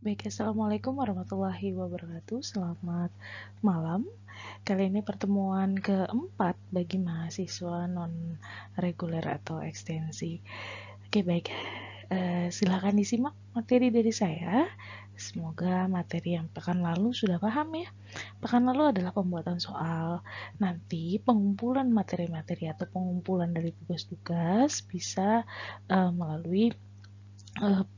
Baik, Assalamualaikum warahmatullahi wabarakatuh. Selamat malam. Kali ini pertemuan keempat bagi mahasiswa non-reguler atau ekstensi. Oke, baik. Silakan disimak materi dari saya. Semoga materi yang pekan lalu sudah paham ya. Pekan lalu adalah pembuatan soal. Nanti pengumpulan materi-materi atau pengumpulan dari tugas-tugas bisa melalui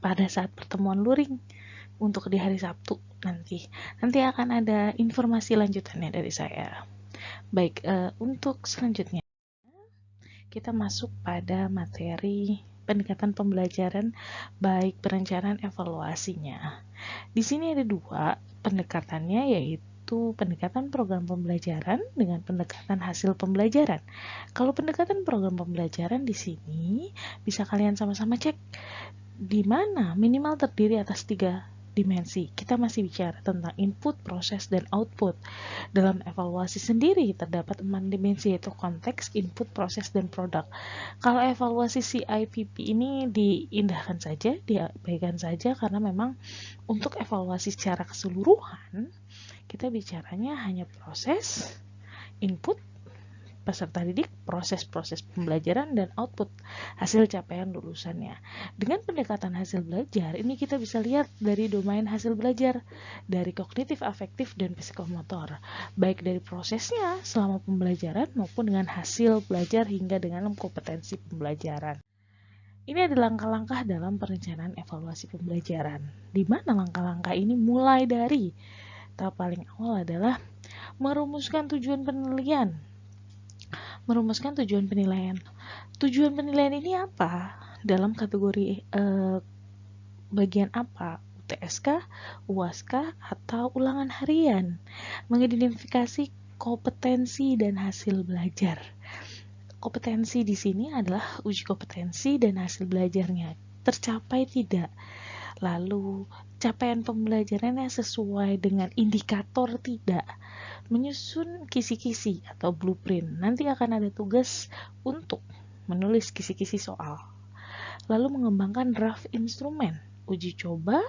pada saat pertemuan luring untuk di hari Sabtu nanti. Nanti akan ada informasi lanjutannya dari saya. Baik, untuk selanjutnya kita masuk pada materi pendekatan pembelajaran baik perencanaan evaluasinya. Di sini ada dua pendekatannya, yaitu pendekatan program pembelajaran dengan pendekatan hasil pembelajaran. Kalau pendekatan program pembelajaran di sini bisa kalian sama-sama cek di mana minimal terdiri atas 3 dimensi. Kita masih bicara tentang input, proses, dan output. Dalam evaluasi sendiri terdapat 4 dimensi, yaitu konteks, input, proses, dan produk. Kalau evaluasi CIPP ini diindahkan saja, diabaikan saja, karena memang untuk evaluasi secara keseluruhan kita bicaranya hanya proses, input, peserta didik, proses-proses pembelajaran, dan output hasil capaian lulusannya. Dengan pendekatan hasil belajar, ini kita bisa lihat dari domain hasil belajar, dari kognitif, afektif, dan psikomotor, baik dari prosesnya selama pembelajaran maupun dengan hasil belajar hingga dengan kompetensi pembelajaran. Ini adalah langkah-langkah dalam perencanaan evaluasi pembelajaran, di mana langkah-langkah ini mulai dari tahap paling awal adalah merumuskan tujuan penilaian. Merumuskan tujuan penilaian. Tujuan penilaian ini apa? Dalam kategori bagian apa? UTS kah, UAS kah, atau ulangan harian? Mengidentifikasi kompetensi dan hasil belajar. Kompetensi di sini adalah uji kompetensi dan hasil belajarnya tercapai tidak. Lalu capaian pembelajarannya sesuai dengan indikator tidak. Menyusun kisi-kisi atau blueprint. Nanti akan ada tugas untuk menulis kisi-kisi soal. Lalu mengembangkan draft instrumen, uji coba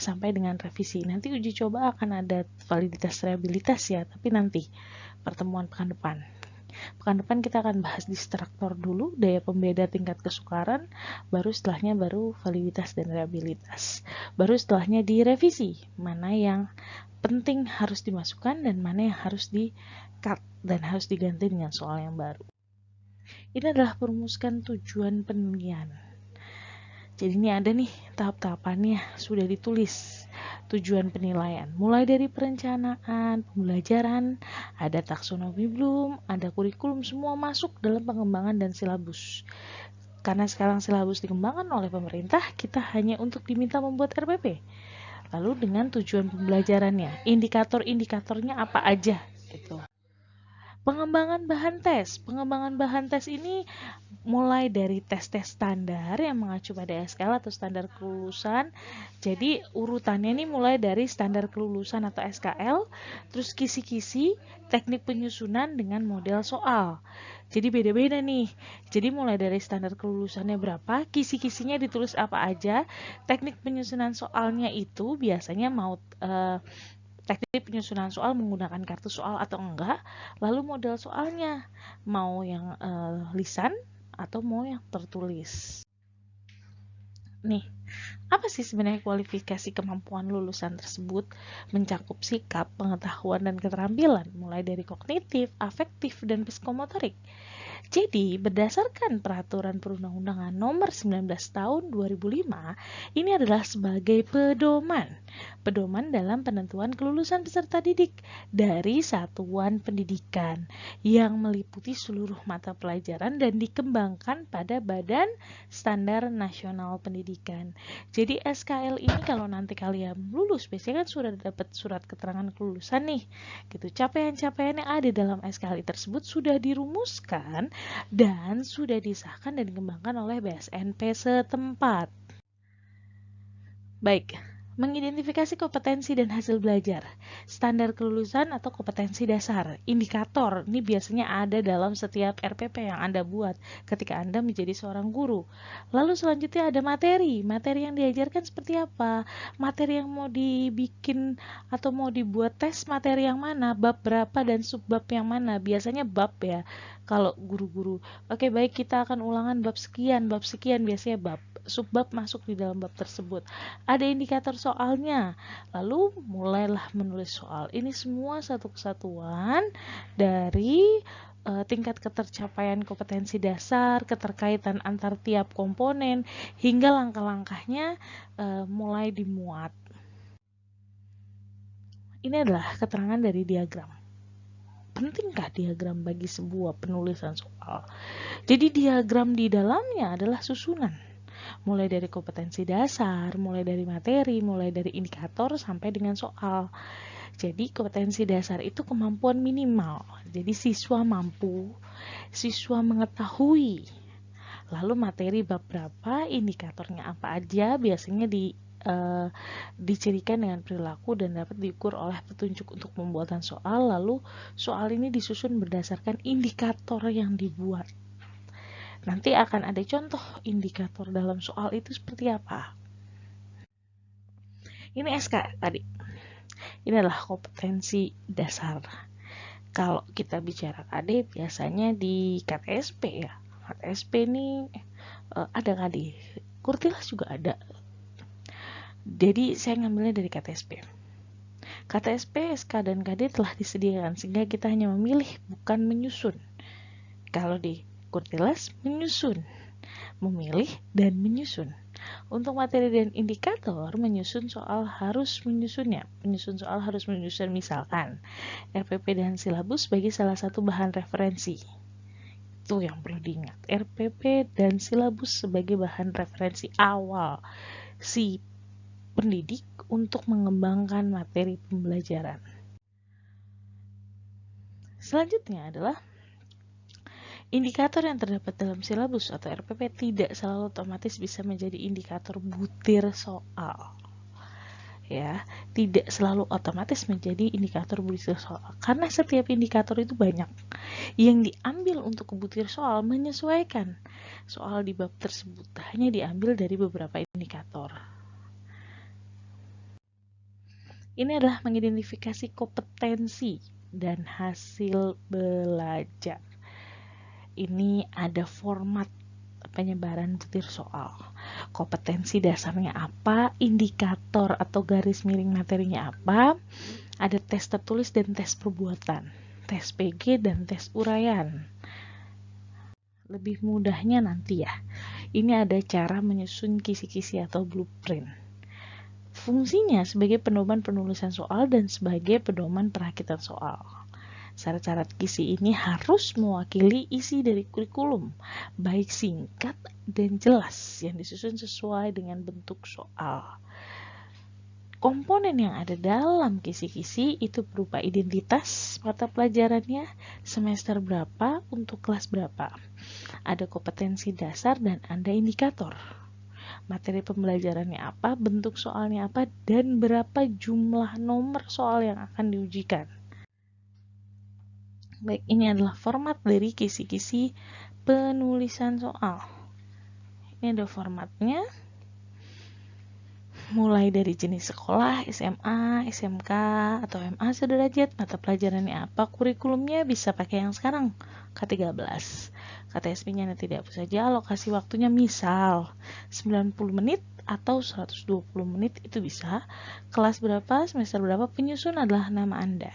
sampai dengan revisi. Nanti uji coba akan ada validitas reliabilitas ya, tapi nanti pertemuan pekan depan. Pekan depan kita akan bahas distraktor dulu, daya pembeda tingkat kesukaran, baru setelahnya baru validitas dan reliabilitas. Baru setelahnya direvisi, mana yang penting harus dimasukkan dan mana yang harus di-cut dan harus diganti dengan soal yang baru. Ini adalah perumuskan tujuan penilaian. Jadi ini ada nih tahap-tahapannya sudah ditulis. Tujuan penilaian mulai dari perencanaan, pembelajaran, ada taksonomi belum, ada kurikulum, semua masuk dalam pengembangan dan silabus. Karena sekarang silabus dikembangkan oleh pemerintah, kita hanya untuk diminta membuat RPP. Lalu dengan tujuan pembelajarannya, indikator-indikatornya apa aja gitu. Pengembangan bahan tes. Pengembangan bahan tes ini mulai dari tes-tes standar yang mengacu pada SKL atau standar kelulusan. Jadi urutannya ini mulai dari standar kelulusan atau SKL, terus kisi-kisi, teknik penyusunan dengan model soal. Jadi beda-beda nih. Jadi mulai dari standar kelulusannya berapa, kisi-kisinya ditulis apa aja, teknik penyusunan soalnya itu biasanya mau teknik penyusunan soal menggunakan kartu soal atau enggak, lalu model soalnya mau yang lisan atau mau yang tertulis. Nih, apa sih sebenarnya kualifikasi kemampuan lulusan tersebut? Mencakup sikap, pengetahuan, dan keterampilan, mulai dari kognitif, afektif, dan psikomotorik. Jadi, berdasarkan peraturan perundang-undangan nomor 19 tahun 2005, ini adalah sebagai pedoman dalam penentuan kelulusan peserta didik dari satuan pendidikan yang meliputi seluruh mata pelajaran dan dikembangkan pada Badan Standar Nasional Pendidikan. Jadi SKL ini kalau nanti kalian lulus, biasanya kan sudah dapat surat keterangan kelulusan nih. Gitu. Capaian-capaian yang ada dalam SKL tersebut sudah dirumuskan dan sudah disahkan dan dikembangkan oleh BSNP setempat. Baik, Mengidentifikasi kompetensi dan hasil belajar, standar kelulusan atau kompetensi dasar, indikator. Ini biasanya ada dalam setiap RPP yang Anda buat ketika Anda menjadi seorang guru. Lalu selanjutnya ada materi. Materi yang diajarkan seperti apa? Materi yang mau dibikin atau mau dibuat tes materi yang mana? Bab berapa dan subbab yang mana? Biasanya bab ya. Kalau guru-guru, oke baik kita akan ulangan bab sekian biasanya bab. Subbab masuk di dalam bab tersebut. Ada indikator soalnya, lalu mulailah menulis soal. Ini semua satu kesatuan dari tingkat ketercapaian kompetensi dasar, keterkaitan antar tiap komponen, hingga langkah-langkahnya mulai dimuat. Ini adalah keterangan dari diagram. Pentingkah diagram bagi sebuah penulisan soal? Jadi diagram di dalamnya adalah susunan. Mulai dari kompetensi dasar, mulai dari materi, mulai dari indikator sampai dengan soal. Jadi kompetensi dasar itu kemampuan minimal. Jadi siswa mampu, siswa mengetahui. Lalu materi bab berapa, indikatornya apa aja, biasanya dicirikan dengan perilaku dan dapat diukur oleh petunjuk untuk pembuatan soal. Lalu soal ini disusun berdasarkan indikator yang dibuat. Nanti akan ada contoh indikator dalam soal itu seperti apa. Ini SK tadi. Ini adalah kompetensi dasar. Kalau kita bicara KD biasanya di KTSP ya. KTSP ini ada KD. Kurtilas juga ada. Jadi saya ngambilnya dari KTSP. KTSP, SK, dan KD telah disediakan sehingga kita hanya memilih bukan menyusun. Kalau di Kurtilas menyusun, memilih dan menyusun. Untuk materi dan indikator, menyusun soal harus menyusunnya. Menyusun soal harus menyusun misalkan RPP dan silabus sebagai salah satu bahan referensi. Itu yang perlu diingat. RPP dan silabus sebagai bahan referensi awal si pendidik untuk mengembangkan materi pembelajaran. Selanjutnya adalah indikator yang terdapat dalam silabus atau RPP tidak selalu otomatis bisa menjadi indikator butir soal. Ya, tidak selalu otomatis menjadi indikator butir soal karena setiap indikator itu banyak. Yang diambil untuk butir soal menyesuaikan soal di bab tersebut, hanya diambil dari beberapa indikator. Ini adalah mengidentifikasi kompetensi dan hasil belajar. Ini ada format penyebaran butir soal. Kompetensi dasarnya apa, indikator atau garis miring materinya apa, ada tes tertulis dan tes perbuatan, tes PG dan tes uraian. Lebih mudahnya nanti ya, ini ada cara menyusun kisi-kisi atau blueprint. Fungsinya sebagai pedoman penulisan soal dan sebagai pedoman perakitan soal. Syarat-syarat kisi ini harus mewakili isi dari kurikulum, baik singkat dan jelas yang disusun sesuai dengan bentuk soal. Komponen yang ada dalam kisi-kisi itu berupa identitas mata pelajarannya, semester berapa, untuk kelas berapa. Ada kompetensi dasar dan ada indikator. Materi pembelajarannya apa, bentuk soalnya apa, dan berapa jumlah nomor soal yang akan diujikan. Baik, ini adalah format dari kisi-kisi penulisan soal. Ini ada formatnya. Mulai dari jenis sekolah, SMA, SMK, atau MA sederajat, mata pelajarannya apa, kurikulumnya bisa pakai yang sekarang, K13. KTSP-nya tidak bisa saja, alokasi waktunya misal 90 menit atau 120 menit itu bisa. Kelas berapa, semester berapa, penyusun adalah nama Anda.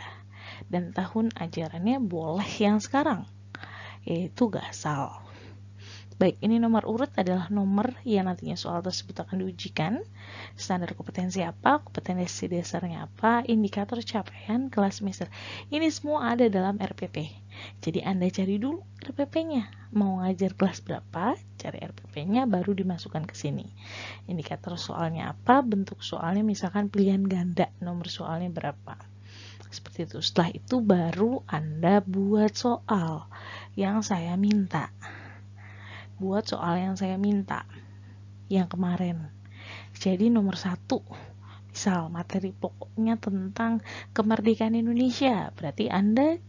Dan tahun ajarannya boleh yang sekarang, yaitu Gasal. Baik, ini nomor urut adalah nomor yang nantinya soal tersebut akan diujikan. Standar kompetensi apa, kompetensi dasarnya apa, indikator capaian kelas semester. Ini semua ada dalam RPP. Jadi Anda cari dulu RPP-nya. Mau ngajar kelas berapa, cari RPP-nya baru dimasukkan ke sini. Indikator soalnya apa, bentuk soalnya misalkan pilihan ganda, nomor soalnya berapa. Seperti itu. Setelah itu baru Anda buat soal yang saya minta. Buat soal yang saya minta yang kemarin. Jadi nomor 1 Misal materi pokoknya tentang kemerdekaan Indonesia, berarti Anda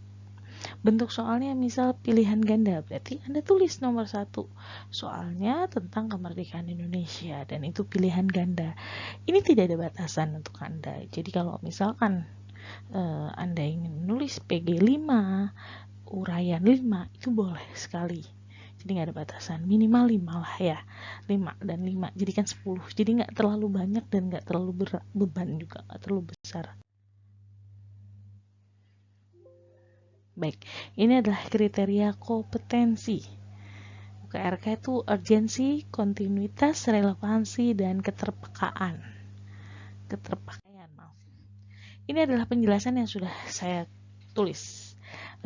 bentuk soalnya misal pilihan ganda, berarti Anda tulis nomor 1 soalnya tentang kemerdekaan Indonesia dan itu pilihan ganda. Ini tidak ada batasan untuk Anda. Jadi kalau misalkan Anda ingin nulis PG 5, uraian 5, itu boleh sekali. Jadi nggak ada batasan, minimal 5 lah ya, 5 dan 5, jadi kan 10. Jadi nggak terlalu banyak dan nggak terlalu beban juga, nggak terlalu besar. Baik, ini adalah kriteria kompetensi. UKRK itu urgensi, kontinuitas, relevansi, dan keterpekaan. Keterpakaian, maaf. Ini adalah penjelasan yang sudah saya tulis.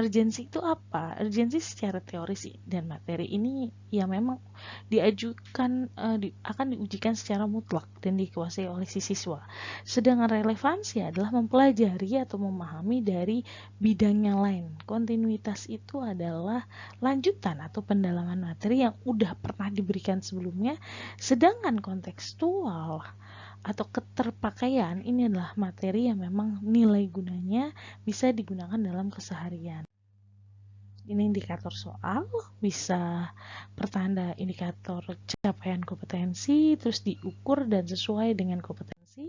Urgensi itu apa? Urgensi secara teori dan materi ini ya memang diajukan akan diujikan secara mutlak dan dikuasai oleh si siswa. Sedangkan relevansi adalah mempelajari atau memahami dari bidang yang lain. Kontinuitas itu adalah lanjutan atau pendalaman materi yang udah pernah diberikan sebelumnya. Sedangkan kontekstual atau keterpakaian ini adalah materi yang memang nilai gunanya bisa digunakan dalam keseharian. Ini indikator soal, bisa pertanda indikator capaian kompetensi, terus diukur dan sesuai dengan kompetensi.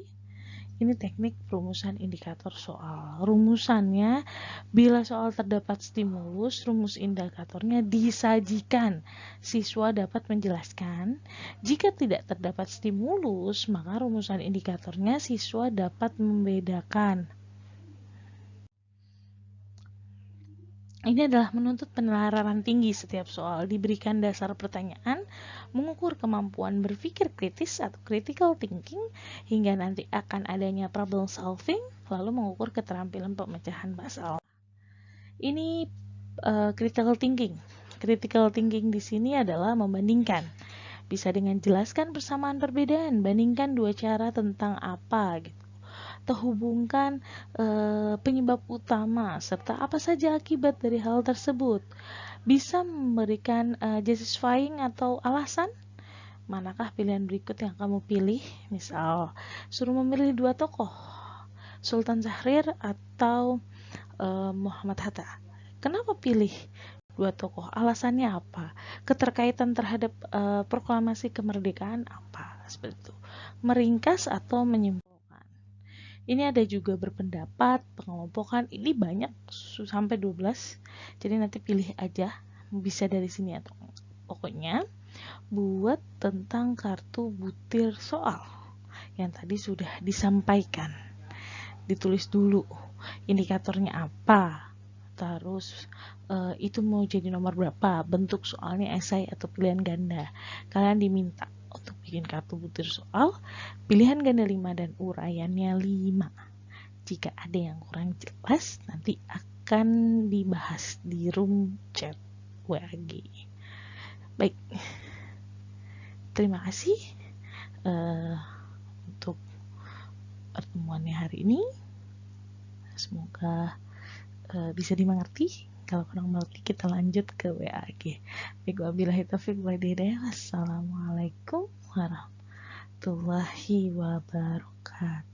Ini teknik perumusan indikator soal. Rumusannya, bila soal terdapat stimulus, rumus indikatornya disajikan. Siswa dapat menjelaskan. Jika tidak terdapat stimulus, maka rumusan indikatornya siswa dapat membedakan. Ini adalah menuntut penelararan tinggi setiap soal, diberikan dasar pertanyaan, mengukur kemampuan berpikir kritis atau critical thinking, hingga nanti akan adanya problem solving, lalu mengukur keterampilan pemecahan masalah. Ini critical thinking. Critical thinking di sini adalah membandingkan. Bisa dengan jelaskan persamaan perbedaan, bandingkan dua cara tentang apa gitu. Terhubungkan penyebab utama serta apa saja akibat dari hal tersebut. Bisa memberikan justifying atau alasan. Manakah pilihan berikut yang kamu pilih? Misal, suruh memilih dua tokoh, Sultan Syahrir atau Muhammad Hatta. Kenapa pilih dua tokoh? Alasannya apa? Keterkaitan terhadap proklamasi kemerdekaan apa? Seperti itu. Meringkas atau menyimpulkan. Ini ada juga berpendapat, pengelompokan, ini banyak sampai 12. Jadi nanti pilih aja, bisa dari sini atau pokoknya buat tentang kartu butir soal yang tadi sudah disampaikan. Ditulis dulu indikatornya apa. Terus itu mau jadi nomor berapa, bentuk soalnya esai atau pilihan ganda. Kalian diminta untuk bikin kartu butir soal, pilihan ganda 5 dan uraiannya 5. Jika ada yang kurang jelas, nanti akan dibahas di room chat WAG. Baik, terima kasih untuk pertemuannya hari ini. Semoga bisa dimengerti. Kalau kurang mengerti, kita lanjut ke WAG. Baik, wabillahi taufiq wal hidayah. Wassalamualaikum warahmatullahi wabarakatuh.